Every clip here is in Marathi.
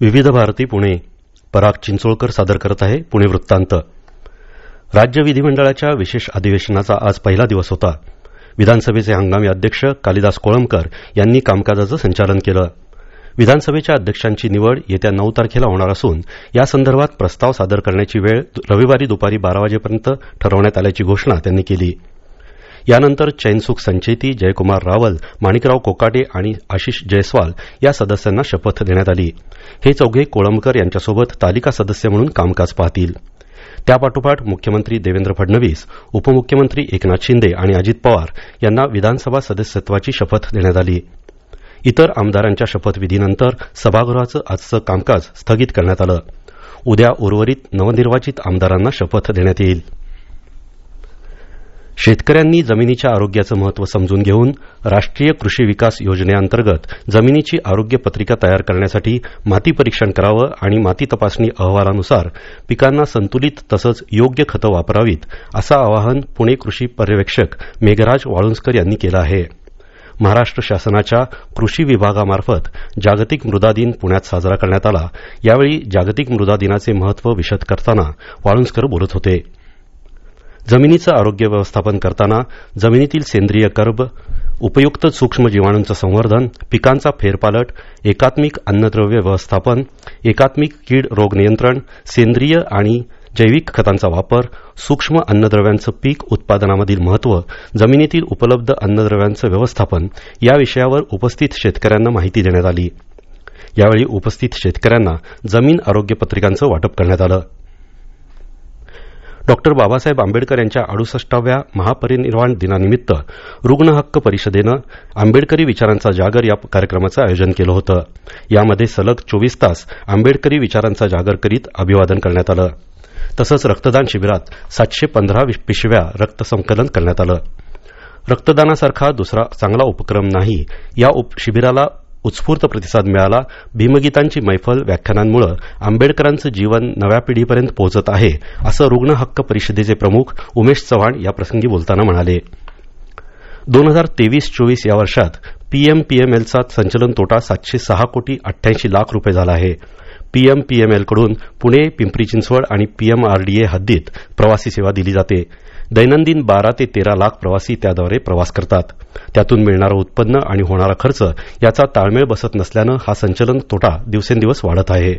विविध भारती पुणे. पराग चिंचोळकर सादर करत आहे पुणे वृत्तांत. राज्य विधिमंडळाच्या विशेष अधिवेशनाचा आज पहिला दिवस होता. विधानसभेचे हंगामी अध्यक्ष कालिदास कोळंबकर यांनी कामकाजाचं संचालन केलं. विधानसभेच्या अध्यक्षांची निवड येत्या 9 तारखेला होणार असून यासंदर्भात प्रस्ताव सादर करण्याची वेळ रविवारी दुपारी 12 वाजेपर्यंत ठरवण्यात आल्याची घोषणा त्यांनी केली. यानंतर चैनसुख संचेती, जयकुमार रावल, माणिकराव कोकाटे आणि आशिष जयस्वाल या सदस्यांना शपथ देण्यात आली. हे चौघे कोळंबकर यांच्यासोबत तालिका सदस्य म्हणून कामकाज पाहतील. त्यापाठोपाठ मुख्यमंत्री देवेंद्र फडणवीस, उपमुख्यमंत्री एकनाथ शिंदे आणि अजित पवार यांना विधानसभा सदस्यत्वाची शपथ देण्यात आली. इतर आमदारांच्या शपथविधीनंतर सभागृहाचं आजचं कामकाज स्थगित करण्यात आलं. उद्या उर्वरित नवनिर्वाचित आमदारांना शपथ देण्यात येईल. शेतकऱ्यांनी जमिनीच्या आरोग्याचं महत्त्व समजून घेऊन राष्ट्रीय कृषी विकास योजनेअंतर्गत जमिनीची आरोग्य पत्रिका तयार करण्यासाठी माती परीक्षण करावं आणि माती तपासणी अहवालानुसार पिकांना संतुलित तसंच योग्य खतं वापरावीत असं आवाहन पुणे कृषी पर्यवेक्षक मेघराज वाळुंजकर यांनी केलं आहे. महाराष्ट्र शासनाच्या कृषी विभागामार्फत जागतिक मृदा दिन पुण्यात साजरा करण्यात आला. यावेळी जागतिक मृदा दिनाचे महत्त्व विशद करताना वाळुंजकर बोलत होते. जमिनीचं आरोग्य व्यवस्थापन करताना जमिनीतील सेंद्रिय कर्ब, उपयुक्त सूक्ष्म जीवाणूंचं संवर्धन, पिकांचा फेरपालट, एकात्मिक अन्नद्रव्य व्यवस्थापन, एकात्मिक कीड रोग नियंत्रण, सेंद्रिय आणि जैविक खतांचा वापर, सूक्ष्म अन्नद्रव्यांचं पीक उत्पादनामधील महत्त्व, जमिनीतील उपलब्ध अन्नद्रव्यांचं व्यवस्थापन या विषयावर उपस्थित शेतकऱ्यांना माहिती देण्यात आली. यावेळी उपस्थित शेतकऱ्यांना जमीन आरोग्य पत्रिकांचं वाटप करण्यात आलं. डॉक्टर बाबासाहेब आंबेडकर यांच्या 68व्या महापरिनिर्वाण दिनानिमित्त रुग्ण हक्क परिषदेनं आंबेडकरी विचारांचा जागर या कार्यक्रमाचं आयोजन केलं होतं. यामध्ये सलग 24 तास आंबेडकरी विचारांचा जागर करीत अभिवादन करण्यात आलं. तसंच रक्तदान शिबिरात 715 पिशव्या रक्त संकलन करण्यात आलं. रक्तदानासारखा दुसरा चांगला उपक्रम नाही. या शिबिराला उत्स्फूर्त प्रतिसाद मिळाला. भीमगीतांची मैफल, व्याख्यानांमुळे आंबेडकरांचं जीवन नव्या पिढीपर्यंत पोहोचत आहे असं रुग्ण हक्क परिषदेचे प्रमुख उमेश चव्हाण याप्रसंगी बोलताना म्हणाले. 2023-24 या वर्षात पीएमपीएमएलचा संचलन तोटा 706 कोटी 88 लाख रुपये झाला आहे. पीएमपीएमएलकडून पुणे, पिंपरी चिंचवड आणि पीएमआरडीए हद्दीत प्रवासी सेवा दिली जाते. दैनंदिन 12 ते 13 लाख प्रवासी त्याद्वारे प्रवास करतात. त्यातून मिळणारं उत्पन्न आणि होणारा खर्च याचा ताळमेळ बसत नसल्यानं हा संचलन तोटा दिवसेंदिवस वाढत आहे.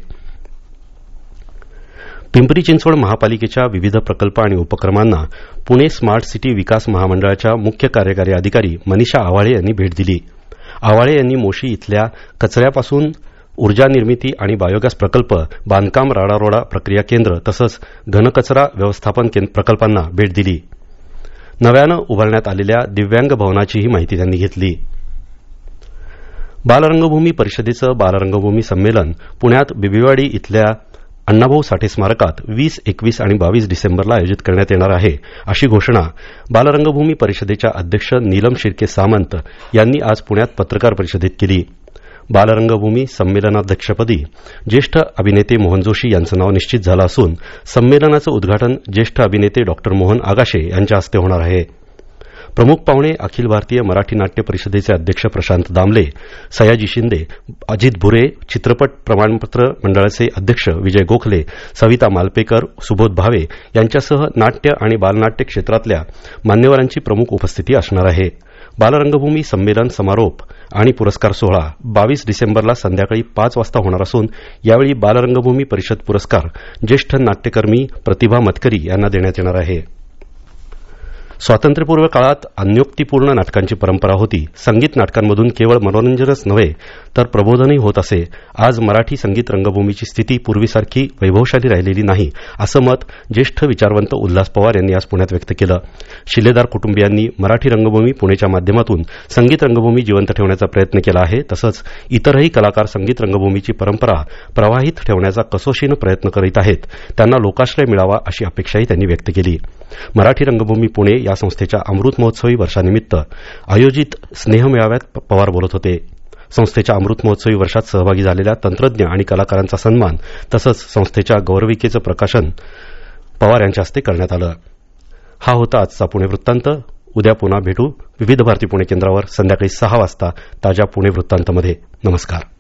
पिंपरी चिंचवड महापालिकेच्या विविध प्रकल्प आणि उपक्रमांना पुणे स्मार्ट सिटी विकास महामंडळाच्या मुख्य कार्यकारी अधिकारी मनीषा आवाळे यांनी भेट दिली. आवाळे यांनी मोशी इथल्या कचऱ्यापासून ऊर्जा निर्मिती आणि बायोगॅस प्रकल्प, बांधकाम राडारोडा प्रक्रिया केंद्र तसंच घनकचरा व्यवस्थापन प्रकल्पांना भेट दिली. नव्यानं उभारण्यात आलेल्या दिव्यांग भवनाचीही माहिती त्यांनी घेतली. बालरंगभूमी परिषदेचं बालरंगभूमी संमेलन पुण्यात बिबिवाडी इथल्या अण्णाभाऊ साठे स्मारकात 20, 21 आणि 22 डिसेंबरला आयोजित करण्यात येणार आहे अशी घोषणा बालरंगभूमी परिषदेच्या अध्यक्ष नीलम शिर्के सामंत यांनी आज पुण्यात पत्रकार परिषदेत केली. बालरंगभूमी संमेलनाध्यक्षपदी ज्येष्ठ अभिनेते मोहन जोशी यांचं नाव निश्चित झालं असून संमेलनाचं उद्घाटन ज्येष्ठ अभिनेते डॉक्टर मोहन आगाशे यांच्या हस्ते होणार आहे. प्रमुख पाहुणे अखिल भारतीय मराठी नाट्य परिषदेचे अध्यक्ष प्रशांत दामले, सयाजी शिंदे, अजित भुरे, चित्रपट प्रमाणपत्र मंडळाचे अध्यक्ष विजय गोखले, सविता मालपेकर, सुबोध भावे यांच्यासह नाट्य आणि बालनाट्य क्षेत्रातल्या मान्यवरांची प्रमुख उपस्थिती असणार आहे. बालरंगभूमी संमेलन समारोप आणि पुरस्कार सोहळा 22 डिसेंबरला संध्याकाळी 5 वाजता होणार असून यावेळी बालरंगभूमी परिषद पुरस्कार ज्येष्ठ नाट्यकर्मी प्रतिभा मतकरी यांना देण्यात येणार आहे. स्वातंत्र्यपूर्व काळात अन्योक्तीपूर्ण नाटकांची परंपरा होती. संगीत नाटकांमधून केवळ मनोरंजनच नव्हे तर प्रबोधनही होत असे. आज मराठी संगीत रंगभूमीची स्थिती पूर्वीसारखी वैभवशाली राहिलेली नाही असं मत ज्येष्ठ विचारवंत उल्हास पवार यांनी आज पुण्यात व्यक्त केलं. शिलेदार कुटुंबियांनी मराठी रंगभूमी पुणेच्या माध्यमातून संगीत रंगभूमी जिवंत ठेवण्याचा प्रयत्न केला आहे. तसंच इतरही कलाकार संगीत रंगभूमीची परंपरा प्रवाहित ठेवण्याचा कसोशीनं प्रयत्न करीत आहेत. त्यांना लोकाश्रय मिळावा अशी अपेक्षाही त्यांनी व्यक्त केली. मराठी रंगभूमी पुणे या संस्थेच्या अमृत महोत्सवी वर्षानिमित्त आयोजित स्नेह मेळाव्यात पवार बोलत होते. संस्थेच्या अमृत महोत्सवी वर्षात सहभागी झालेल्या तंत्रज्ञ आणि कलाकारांचा सन्मान तसंच संस्थेच्या गौरविकेचं प्रकाशन पवार यांच्या हस्ते करण्यात आलं. हा होता आजचा पुणे वृत्तांत. उद्या पुन्हा भेटू विविध भारती पुणे केंद्रावर संध्याकाळी 6 वाजता ताज्या पुणे वृत्तांतमध्ये. नमस्कार.